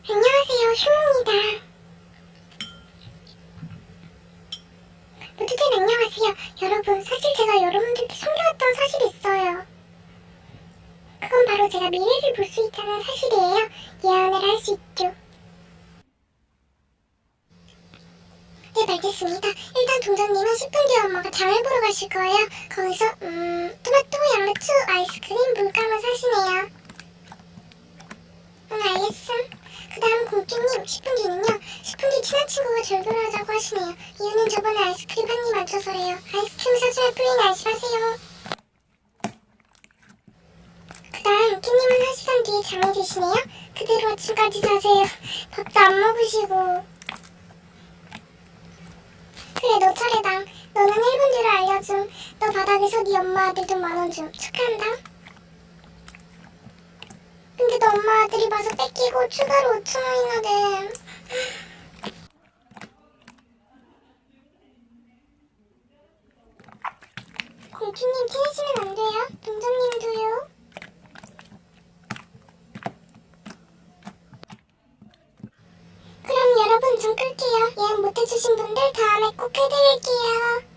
안녕하세요, 슈입니다. 모두들 안녕하세요. 여러분, 사실 제가 여러분들께 숨겨왔던 사실이 있어요. 그건 바로 제가 미래를 볼 수 있다는 사실이에요. 예언을 할 수 있죠. 네, 알겠습니다. 일단 동전님은 10분 뒤에 엄마가 장을 보러 가실 거예요. 거기서 토마토, 양배추, 아이스크림, 물감을 사시네요. 알겠음. 그 다음 공주님, 10분 뒤는요. 10분 뒤 친한 친구가 절교를 하자고 하시네요. 이유는 저번에 아이스크림 한 입 안 줘서래요. 아이스크림 사줘야 풀린 안심하세요. 그 다음 캣님은 1시간 뒤에 잠이 드시네요. 그대로 아침까지 자세요. 밥도 안 먹으시고. 그래, 너 차례다. 너는 1분 뒤로 알려줌. 너 바닥에서 네 엄마 아들 돈 10,000원 줌. 축하한다. 근데 너 엄마 아들이 봐서 뺏기고 추가로 5,000원이나 돼. 공주님 티내시면 안 돼요. 동전님도요. 그럼 여러분 전 끌게요. 예약 못해주신 분들 다음에 꼭 해드릴게요.